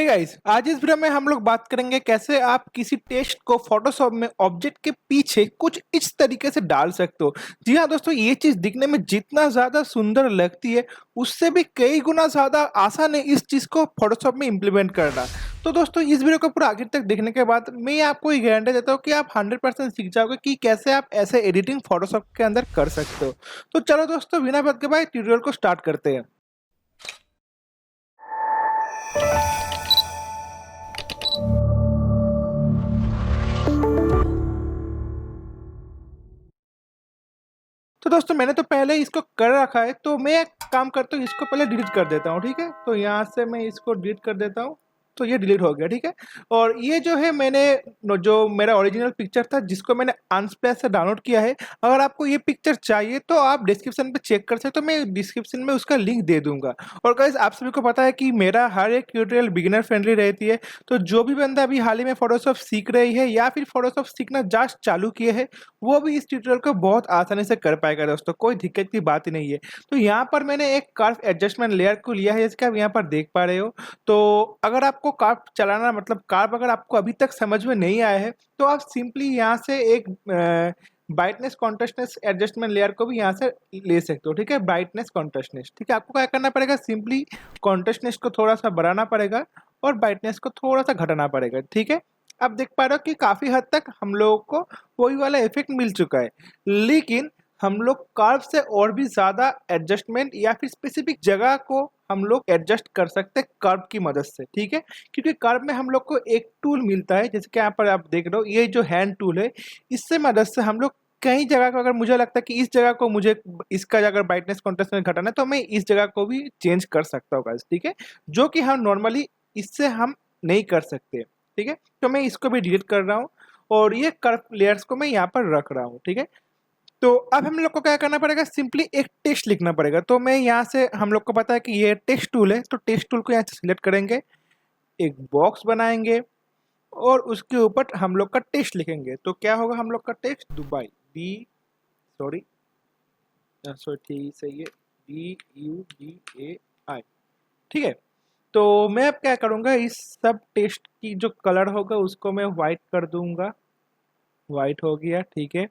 Hey guys, आज इस video में हम लोग बात करेंगे कैसे आप किसी टेक्स्ट को फोटोशॉप में ऑब्जेक्ट के पीछे कुछ इस तरीके से डाल सकते हो। जी हाँ दोस्तों, ये चीज दिखने में जितना ज्यादा सुंदर लगती है उससे भी कई गुना ज्यादा आसान है इस चीज को फोटोशॉप में इम्प्लीमेंट करना। तो दोस्तों, इस वीडियो को पूरा आखिर तक देखने के बाद मैं आपको ये गारंटी देता हूँ कि आप 100% सीख जाओगे कि कैसे आप ऐसे एडिटिंग फोटोशॉप के अंदर कर सकते हो। तो चलो दोस्तों, बिना बात के बाद ट्यूटोरियल को स्टार्ट करते हैं। तो दोस्तों, मैंने तो पहले इसको कर रखा है, तो मैं एक काम करता हूँ, इसको पहले डिलीट कर देता हूँ। ठीक है, तो यहाँ से मैं इसको डिलीट कर देता हूँ। तो ये डिलीट हो गया। ठीक है, और ये जो है मैंने जो मेरा ओरिजिनल पिक्चर था जिसको मैंने अनस्प्लैश से डाउनलोड किया है। अगर आपको ये पिक्चर चाहिए तो आप डिस्क्रिप्शन पे चेक कर सकते हो, मैं डिस्क्रिप्शन में उसका लिंक दे दूंगा। और गाइस, आप सभी को पता है कि मेरा हर एक ट्यूटोरियल बिगिनर फ्रेंडली रहती है। तो जो भी बंदा अभी हाल ही में फोटोशॉप सीख रही है या फिर फोटोशॉप सीखना जस्ट चालू किए है, वो भी इस ट्यूटोरियल को बहुत आसानी से कर पाएगा दोस्तों, कोई दिक्कत की बात ही नहीं है। तो यहाँ पर मैंने एक कर्व एडजस्टमेंट लेयर को लिया है, जैसे कि आप यहाँ पर देख पा रहे हो। तो अगर आपको कर्व चलाना, मतलब कर्व अगर आपको अभी तक समझ में नहीं आया है, तो आप सिंपली यहाँ से एक ब्राइटनेस कॉन्ट्रास्टनेस एडजस्टमेंट लेयर को भी यहाँ से ले सकते हो। ठीक है, ब्राइटनेस कॉन्ट्रास्टनेस। ठीक है, आपको क्या करना पड़ेगा, सिंपली कॉन्ट्रास्टनेस को थोड़ा सा बढ़ाना पड़ेगा और ब्राइटनेस को थोड़ा सा घटाना पड़ेगा। ठीक है, आप देख पा रहे हो कि काफी हद तक हम लोगों को वही वाला इफेक्ट मिल चुका है। लेकिन हम लोग कर्व से और भी ज्यादा एडजस्टमेंट या फिर स्पेसिफिक जगह को हम लोग एडजस्ट कर सकते हैं कर्व की मदद से। ठीक है, क्योंकि कर्व में हम लोग को एक टूल मिलता है, जैसे कि यहाँ पर आप देख रहे हो, ये जो हैंड टूल है, इससे मदद से हम लोग कई जगह को, अगर मुझे लगता है कि इस जगह को मुझे इसका अगर ब्राइटनेस कॉन्ट्रास्ट में घटाना है, तो मैं इस जगह को भी चेंज कर सकता हूँ गाइस। ठीक है, जो कि हम नॉर्मली इससे हम नहीं कर सकते। ठीक है, तो मैं इसको भी डिलीट कर रहा हूँ और ये कर्व लेयर्स को मैं यहाँ पर रख रहा हूँ। ठीक है, तो अब हम लोग को क्या करना पड़ेगा, सिंपली एक टेक्स्ट लिखना पड़ेगा। तो मैं यहाँ से, हम लोग को पता है कि ये टेक्स्ट टूल है, तो टेक्स्ट टूल को यहाँ से सिलेक्ट करेंगे, एक बॉक्स बनाएंगे और उसके ऊपर हम लोग का टेक्स्ट लिखेंगे। तो क्या होगा, हम लोग का text Dubai, D sorry sorry ठीक सही है, DUBAI। ठीक है, तो मैं अब क्या करूँगा, इस सब टेक्स्ट की जो कलर होगा उसको मैं वाइट कर दूंगा। वाइट हो गया। ठीक है,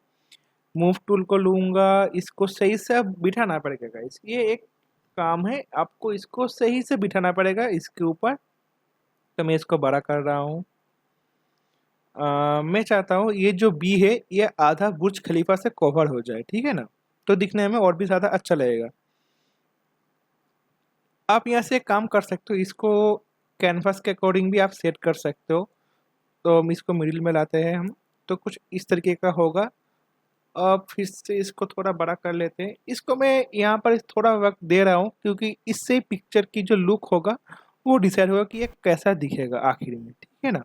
मूव टूल को लूंगा, इसको सही से अब बिठाना पड़ेगा गाइस। ये एक काम है, आपको इसको सही से बिठाना पड़ेगा इसके ऊपर। तो मैं इसको बड़ा कर रहा हूँ। मैं चाहता हूँ ये जो बी है ये आधा बुर्ज खलीफा से कवर हो जाए। ठीक है ना, तो दिखने में और भी ज़्यादा अच्छा लगेगा। आप यहाँ से एक काम कर सकते हो, इसको कैनवास के अकॉर्डिंग भी आप सेट कर सकते हो। तो हम इसको मिडिल में लाते हैं हम, तो कुछ इस तरीके का होगा। अब फिर से इसको थोड़ा बड़ा कर लेते हैं। इसको मैं यहाँ पर थोड़ा वक्त दे रहा हूँ क्योंकि इससे पिक्चर की जो लुक होगा वो डिसाइड होगा कि ये कैसा दिखेगा आखिर में। ठीक है ना,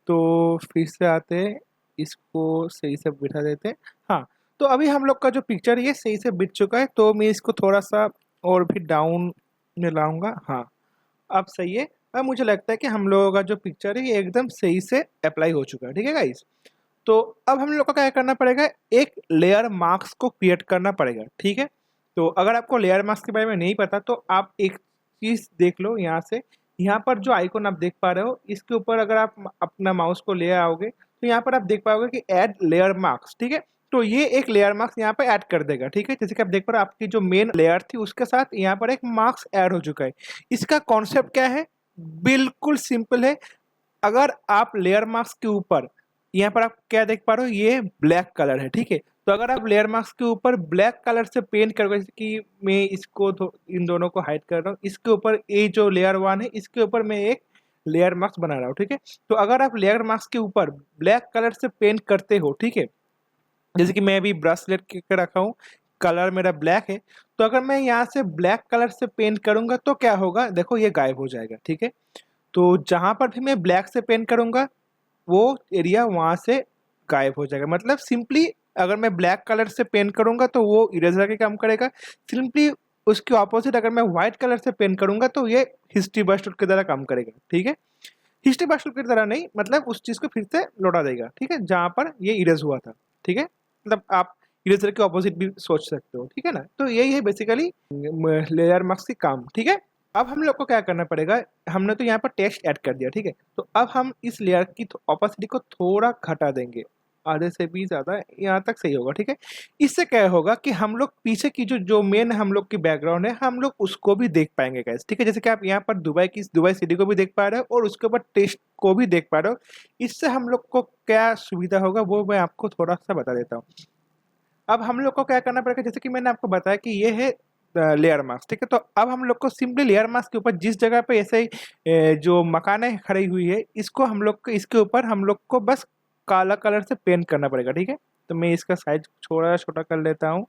तो फिर से आते हैं, इसको सही से बिठा देते हैं। हाँ, तो अभी हम लोग का जो पिक्चर ये सही से बिठ चुका है, तो मैं इसको थोड़ा सा और भी डाउन में लाऊंगा। हाँ, अब सही है। अब मुझे लगता है कि हम लोगों का जो पिक्चर है ये एकदम सही से अप्लाई हो चुका है। ठीक है गाइस, तो अब हम लोग को क्या करना पड़ेगा, एक लेयर मार्क्स को क्रिएट करना पड़ेगा। ठीक है, तो अगर आपको लेयर मार्क्स के बारे में नहीं पता तो आप एक चीज देख लो यहाँ से। यहाँ पर जो आइकॉन आप देख पा रहे हो, इसके ऊपर अगर आप अपना माउस को ले आओगे तो यहाँ पर आप देख पाओगे कि ऐड लेयर मार्क्स। ठीक है, तो ये एक लेयर मार्क्स यहाँ पर ऐड कर देगा। ठीक है, जैसे कि आप देख पा रहे हो, आपकी जो मेन लेयर थी उसके साथ यहाँ पर एक मार्क्स ऐड हो चुका है। इसका कॉन्सेप्ट क्या है, बिल्कुल सिंपल है। अगर आप लेयर मार्क्स के ऊपर, यहाँ पर आप क्या देख पा रहे हो, ये ब्लैक कलर है। ठीक है, तो अगर आप लेयर मार्क्स के ऊपर ब्लैक कलर से पेंट करोगे, जैसे कि मैं इसको इन दोनों को हाइड कर रहा हूँ, इसके ऊपर ये जो लेयर वन है इसके ऊपर मैं एक लेयर मार्क्स बना रहा हूँ। ठीक है, तो अगर आप लेयर मार्क्स के ऊपर ब्लैक कलर से पेंट करते हो, ठीक है, जैसे कि मैं अभी ब्रश लेकर रखा हूँ, कलर मेरा ब्लैक है, तो अगर मैं यहाँ से ब्लैक कलर से पेंट करूंगा तो क्या होगा, देखो ये गायब हो जाएगा। ठीक है, तो जहां पर भी मैं ब्लैक से पेंट करूंगा वो एरिया वहां से गायब हो जाएगा। मतलब सिंपली अगर मैं ब्लैक कलर से पेंट करूंगा तो वो इरेजर के काम करेगा। सिंपली उसके ऑपोजिट अगर मैं व्हाइट कलर से पेंट करूंगा तो ये हिस्ट्री बस्ट की तरह काम करेगा। ठीक है, हिस्ट्री बस्ट की तरह नहीं, मतलब उस चीज को फिर से लौटा देगा। ठीक है, जहां पर ये इरेज हुआ था। ठीक है, मतलब आप इरेजर के ऑपोजिट भी सोच सकते हो। ठीक है ना, तो यही है बेसिकली लेयर मार्क्स की काम। ठीक है, अब हम लोग को क्या करना पड़ेगा, हमने तो यहाँ पर टेक्स्ट ऐड कर दिया, ठीक है। तो अब हम इस लेयर की ऑपेसिटी को थोड़ा घटा देंगे, आधे से भी ज़्यादा, यहाँ तक सही होगा, ठीक है। इससे क्या होगा कि हम लोग पीछे की जो जो मेन हम लोग की बैकग्राउंड है, हम लोग उसको भी देख पाएंगे गाइस, ठीक है। जैसे कि आप यहाँ पर दुबई सिटी को भी देख पा रहे हो और उसके ऊपर टेक्स्ट को भी देख पा रहे हो। इससे हम लोग को क्या सुविधा होगा वो मैं आपको थोड़ा सा बता देता हूँ। अब हम लोग को क्या करना पड़ेगा, जैसे कि मैंने आपको बताया कि ये है लेयर मास्क, ठीक है। तो अब हम लोग को सिंपली लेयर मास्क के ऊपर जिस जगह पे ऐसे ही जो मकाने खड़ी हुई है, इसको हम लोग को इसके ऊपर हम लोग को बस काला कलर से पेंट करना पड़ेगा, ठीक है। तो मैं इसका साइज थोड़ा छोटा कर लेता हूँ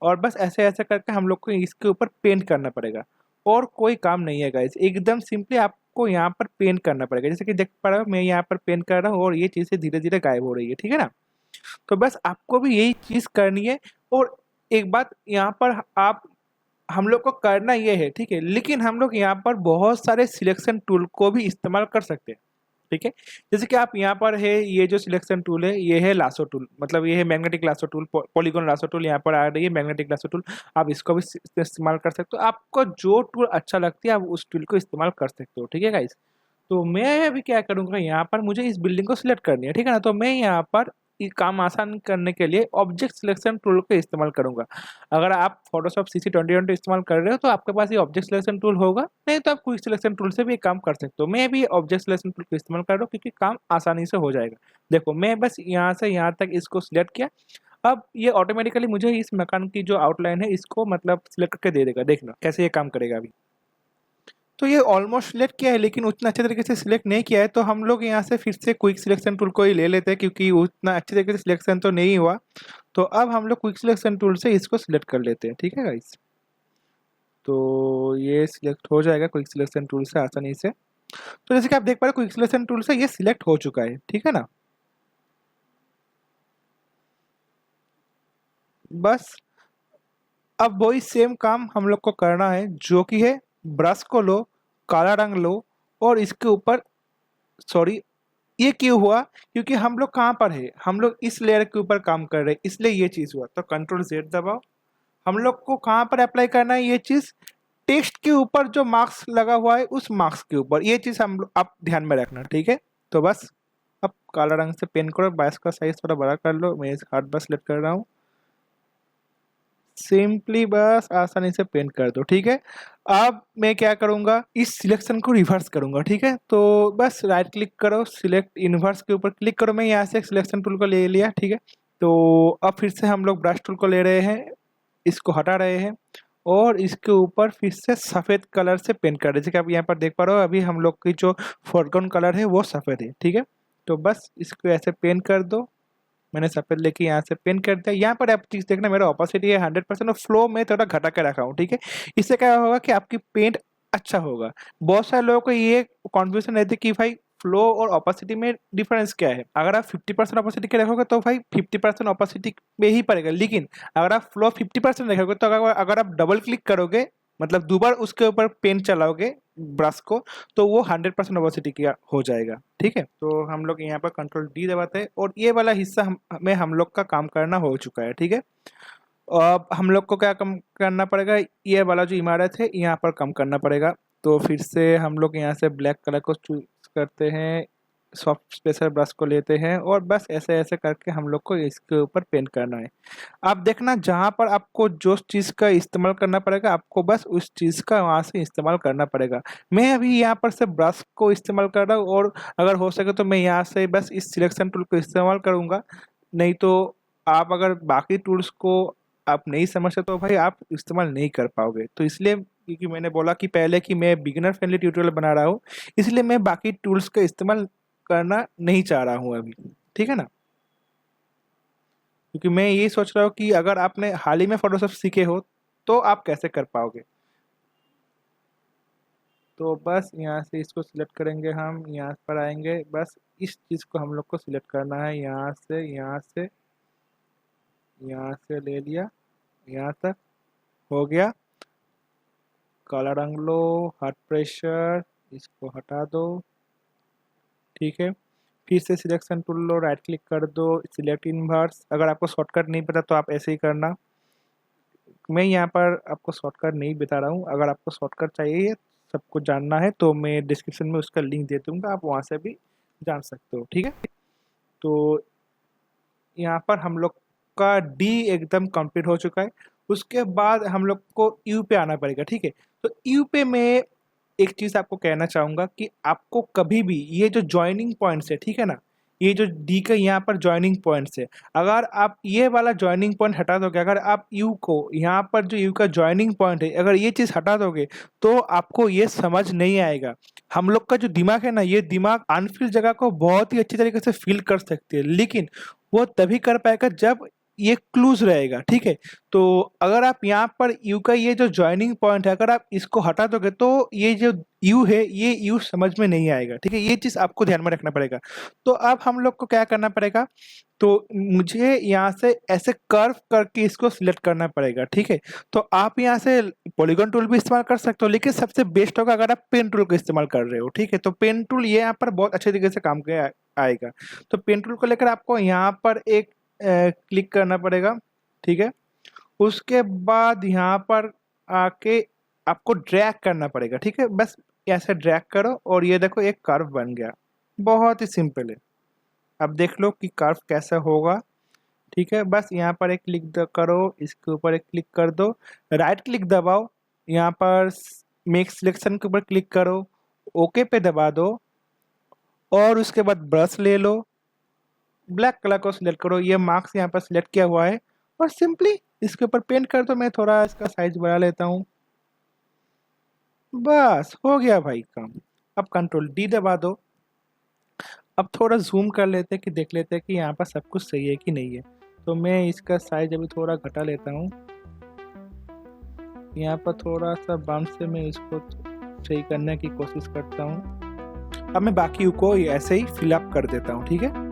और बस ऐसे ऐसे करके हम लोग को इसके ऊपर पेंट करना पड़ेगा। और कोई काम नहीं है गाइस, एकदम सिंपली आपको यहाँ पर पेंट करना पड़ेगा। जैसे कि देख पा रहे हो मैं यहाँ पर पेंट कर रहा हूँ और ये चीज़ें धीरे धीरे गायब हो रही है, ठीक है ना। तो बस आपको भी यही चीज़ करनी है। और एक बात यहाँ पर आप हम लोग को करना ये है, ठीक है, लेकिन हम लोग यहाँ पर बहुत सारे सिलेक्शन टूल को भी इस्तेमाल कर सकते हैं, ठीक है। जैसे कि आप यहाँ पर है, ये जो सिलेक्शन टूल है ये है लासो टूल, मतलब ये है magnetic lasso tool, polygon lasso tool यहाँ पर आ रही है, मैग्नेटिक लासो टूल। आप इसको भी इस्तेमाल कर सकते हो, आपको जो टूल अच्छा लगती है आप उस टूल को इस्तेमाल कर सकते हो, ठीक है गाइस। तो मैं अभी क्या करूँगा, यहाँ पर मुझे इस बिल्डिंग को सिलेक्ट करनी है, ठीक है ना। तो मैं यहाँ पर ये काम आसान करने के लिए ऑब्जेक्ट सिलेक्शन टूल का इस्तेमाल करूंगा। अगर आप फोटोशॉप CC 2020 इस्तेमाल कर रहे हो तो आपके पास ये ऑब्जेक्ट सिलेक्शन टूल होगा, नहीं तो आप क्विक सिलेक्शन टूल से भी काम कर सकते हो। मैं भी ऑब्जेक्ट सिलेक्शन टूल का इस्तेमाल कर रहा हूँ क्योंकि काम आसानी से हो जाएगा। देखो मैं बस यहाँ से यहाँ तक इसको सिलेक्ट किया। अब ये ऑटोमेटिकली मुझे इस मकान की जो आउटलाइन है इसको मतलब सिलेक्ट करके दे देगा। देखना कैसे ये काम करेगा अभी। तो ये ऑलमोस्ट सिलेक्ट किया है लेकिन उतना अच्छे तरीके से सिलेक्ट नहीं किया है, तो हम लोग यहाँ से फिर से क्विक सिलेक्शन टूल को ही ले लेते हैं क्योंकि उतना अच्छे तरीके से सिलेक्शन तो नहीं हुआ। तो अब हम लोग क्विक सिलेक्शन टूल से इसको सिलेक्ट कर लेते हैं, ठीक है गाइस। तो ये सिलेक्ट हो जाएगा क्विक सिलेक्शन टूल से आसानी से। तो जैसे कि आप देख पा रहे हो क्विक सिलेक्शन टूल से ये सिलेक्ट हो चुका है, ठीक है ना। बस अब वही सेम काम हम लोग को करना है, जो कि है ब्रश को लो, काला रंग लो और इसके ऊपर, सॉरी ये क्यों हुआ, क्योंकि हम लोग कहाँ पर है, हम लोग इस लेयर के ऊपर काम कर रहे हैं इसलिए ये चीज़ हुआ। तो Ctrl Z दबाओ। हम लोग को कहाँ पर अप्लाई करना है ये चीज़, टेक्स्ट के ऊपर जो मार्क्स लगा हुआ है उस मार्क्स के ऊपर, ये चीज़ आप ध्यान में रखना, ठीक है। तो बस अब काला रंग से पेन करो, 22 का साइज थोड़ा बड़ा कर लो, मैं इस हार्ड बस सेलेक्ट कर रहा हूँ। सिंपली बस आसानी से पेंट कर दो, ठीक है। अब मैं क्या करूंगा, इस सिलेक्शन को रिवर्स करूंगा, ठीक है। तो बस राइट क्लिक करो, सिलेक्ट इनवर्स के ऊपर क्लिक करो। मैं यहाँ से सिलेक्शन टूल को ले लिया, ठीक है। तो अब फिर से हम लोग ब्रश टूल को ले रहे हैं, इसको हटा रहे हैं और इसके ऊपर फिर से सफ़ेद कलर से पेंट कर रहे हैं। जैसे कि आप यहाँ पर देख पा रहे हो अभी हम लोग की जो फोरग्राउंड कलर है वो सफ़ेद है, ठीक है। तो बस इसको ऐसे पेंट कर दो। मैंने सफ़ेद लेके यहाँ से पेन कर दिया। यहाँ पर आप चीज़ देखना, मेरा ऑपोसिटी है 100% और फ्लो में थोड़ा घटा के रखा हूँ, ठीक है। इससे क्या होगा कि आपकी पेंट अच्छा होगा। बहुत सारे लोगों को ये कॉन्फ्यूजन रहती है कि भाई फ्लो और ऑपोसिटी में डिफरेंस क्या है। अगर आप 50% ऑपोसिटी के रखोगे तो भाई 50% ऑपोसिटी में ही पड़ेगा, लेकिन अगर आप फ्लो 50% रखोगे तो अगर आप डबल क्लिक करोगे, मतलब दोबार उसके ऊपर पेन चलाओगे ब्रश को, तो वो 100% ओपेसिटी का हो जाएगा, ठीक है। तो हम लोग यहाँ पर Ctrl D दबाते हैं और ये वाला हिस्सा में हम लोग का काम करना हो चुका है, ठीक है। अब हम लोग को क्या कम करना पड़ेगा, ये वाला जो इमारत है यहाँ पर कम करना पड़ेगा। तो फिर से हम लोग यहाँ से ब्लैक कलर को चूज करते हैं, सॉफ्ट स्पेशल ब्रश को लेते हैं और बस ऐसे ऐसे करके हम लोग को इसके ऊपर पेंट करना है। आप देखना जहाँ पर आपको जो चीज़ का इस्तेमाल करना पड़ेगा आपको बस उस चीज़ का वहाँ से इस्तेमाल करना पड़ेगा। मैं अभी यहाँ पर से ब्रश को इस्तेमाल कर रहा हूँ और अगर हो सके तो मैं यहाँ से बस इस सिलेक्शन टूल को इस्तेमाल करूँगा। नहीं तो आप अगर बाकी टूल्स को आप नहीं समझते तो भाई आप इस्तेमाल नहीं कर पाओगे। तो इसलिए क्योंकि मैंने बोला कि पहले कि मैं बिगिनर फ्रेंडली ट्यूटोरियल बना रहा हूँ, इसलिए मैं बाकी टूल्स का इस्तेमाल करना नहीं चाह रहा हूँ अभी, ठीक है ना। क्योंकि मैं ये सोच रहा हूँ कि अगर आपने हाल ही में फोटोशॉप सीखे हो तो आप कैसे कर पाओगे। तो बस यहाँ से इसको सिलेक्ट करेंगे, हम यहाँ पर आएंगे, बस इस चीज़ को हम लोग को सिलेक्ट करना है, यहाँ से यहाँ से यहाँ से ले लिया, यहाँ तक हो गया। काला रंग लो, हार्ट प्रेशर इसको हटा दो, ठीक है। फिर से सिलेक्शन टूल लो, राइट क्लिक कर दो, सिलेक्ट इनवर्स। अगर आपको शॉर्टकट नहीं पता तो आप ऐसे ही करना, मैं यहाँ पर आपको शॉर्टकट नहीं बता रहा हूँ। अगर आपको शॉर्टकट चाहिए सबको जानना है तो मैं डिस्क्रिप्शन में उसका लिंक दे दूँगा, आप वहाँ से भी जान सकते हो, ठीक है। तो यहाँ पर हम लोग का डी एकदम कंप्लीट हो चुका है। उसके बाद हम लोग को यू पे आना पड़ेगा, ठीक है। तो यू पे मैं एक चीज़ आपको कहना चाहूँगा कि आपको कभी भी ये जो जॉइनिंग पॉइंट्स है, ठीक है ना, ये जो डी का यहाँ पर जॉइनिंग पॉइंट्स है, अगर आप ये वाला जॉइनिंग पॉइंट हटा दोगे, अगर आप यू को यहाँ पर जो यू का जॉइनिंग पॉइंट है, अगर ये चीज़ हटा दोगे तो आपको ये समझ नहीं आएगा। हम लोग का जो दिमाग है ना, ये दिमाग अनफिल जगह को बहुत ही अच्छी तरीके से फील कर सकती है, लेकिन वो तभी कर पाएगा जब ये क्लूज रहेगा, ठीक है। तो अगर आप यहाँ पर यू का ये जो जॉइनिंग पॉइंट है, अगर आप इसको हटा दोगे तो ये जो यू है, ये यू समझ में नहीं आएगा, ठीक है। ये चीज़ आपको ध्यान में रखना पड़ेगा। तो अब हम लोग को क्या करना पड़ेगा, तो मुझे यहाँ से ऐसे कर्व करके इसको सिलेक्ट करना पड़ेगा, ठीक है। तो आप यहाँ से पॉलीगॉन टूल भी इस्तेमाल कर सकते हो, लेकिन सबसे बेस्ट होगा अगर आप पेन टूल का इस्तेमाल कर रहे हो, ठीक है। तो पेन टूल ये यहाँ पर बहुत अच्छे तरीके से काम के आएगा। तो पेन टूल को लेकर आपको यहाँ पर एक क्लिक करना पड़ेगा, ठीक है। उसके बाद यहाँ पर आके आपको ड्रैग करना पड़ेगा, ठीक है। बस ऐसे ड्रैग करो और ये देखो एक कर्व बन गया, बहुत ही सिंपल है। अब देख लो कि कर्व कैसा होगा, ठीक है। बस यहाँ पर एक क्लिक करो, इसके ऊपर एक क्लिक कर दो, राइट क्लिक दबाओ, यहाँ पर मेक सिलेक्शन के ऊपर क्लिक करो, ओके पे दबा दो और उसके बाद ब्रश ले लो, ब्लैक कलर को सिलेक्ट करो, ये मार्क्स यहाँ पर सिलेक्ट किया हुआ है और सिंपली इसके ऊपर पेंट कर दो। मैं थोड़ा इसका साइज बढ़ा लेता हूँ, बस हो गया भाई काम। अब कंट्रोल डी दबा दो। अब थोड़ा जूम कर लेते हैं कि देख लेते हैं कि यहाँ पर सब कुछ सही है कि नहीं है। तो मैं इसका साइज अभी थोड़ा घटा लेता हूँ, यहाँ पर थोड़ा सा बाउंस से मैं इसको सही करने की कोशिश करता हूँ। अब मैं बाकी को ऐसे ही फिलअप कर देता हूँ, ठीक है।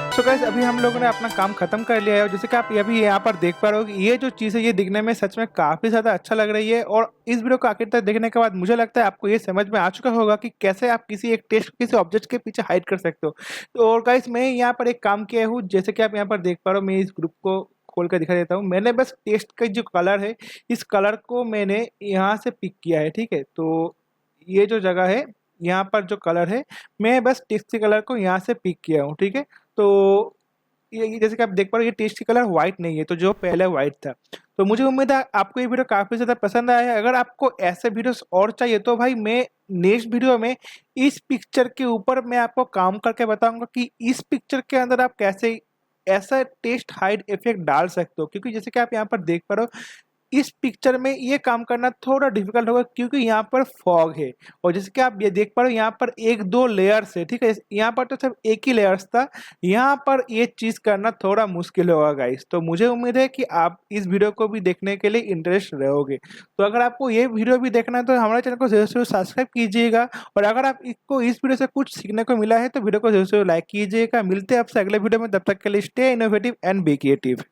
सो गाइस अभी हम लोगों ने अपना काम खत्म कर लिया है और जैसे कि आप अभी यहाँ पर देख पा रहे हो कि ये जो चीज़ है ये दिखने में सच में काफ़ी ज़्यादा अच्छा लग रही है। और इस वीडियो को आखिर तक देखने के बाद मुझे लगता है आपको ये समझ में आ चुका होगा कि कैसे आप किसी एक टेक्स्ट किसी ऑब्जेक्ट के पीछे हाइड कर सकते हो। तो और गाइस मैं यहाँ पर एक काम किया हूँ, जैसे कि आप यहाँ पर देख पा रहे हो, मैं इस ग्रुप को खोल कर दिखा देता हूँ। मैंने बस टेक्स्ट का जो कलर है, इस कलर को मैंने यहाँ से पिक किया है, ठीक है। तो ये जो जगह है यहाँ पर जो कलर है, मैं बस टेक्स्ट के कलर को यहाँ से पिक किया हूँ, ठीक है। तो ये जैसे कि आप देख पा रहे हो ये टेक्स्ट की कलर व्हाइट नहीं है, तो जो पहले व्हाइट था। तो मुझे उम्मीद है आपको ये वीडियो काफ़ी ज़्यादा पसंद आया है। अगर आपको ऐसे वीडियोस और चाहिए तो भाई मैं नेक्स्ट वीडियो में इस पिक्चर के ऊपर मैं आपको काम करके बताऊंगा कि इस पिक्चर के अंदर आप कैसे ऐसा टेक्स्ट हाइड इफेक्ट डाल सकते हो। क्योंकि जैसे कि आप यहाँ पर देख पा रहे हो इस पिक्चर में ये काम करना थोड़ा डिफिकल्ट होगा क्योंकि यहाँ पर फॉग है और जैसे कि आप ये देख पा रहे हो यहाँ पर एक दो लेयर्स है, ठीक है। यहाँ पर तो सिर्फ एक ही लेयर्स था, यहाँ पर ये चीज़ करना थोड़ा मुश्किल होगा गाइस। तो मुझे उम्मीद है कि आप इस वीडियो को भी देखने के लिए इंटरेस्ट रहोगे। तो अगर आपको ये वीडियो भी देखना है तो हमारे चैनल को जरूर सब्सक्राइब कीजिएगा और अगर आप इसको इस वीडियो से कुछ सीखने को मिला है तो वीडियो को जरूर लाइक कीजिएगा। मिलते हैं आपसे अगले वीडियो में, तब तक के लिए stay innovative and be creative.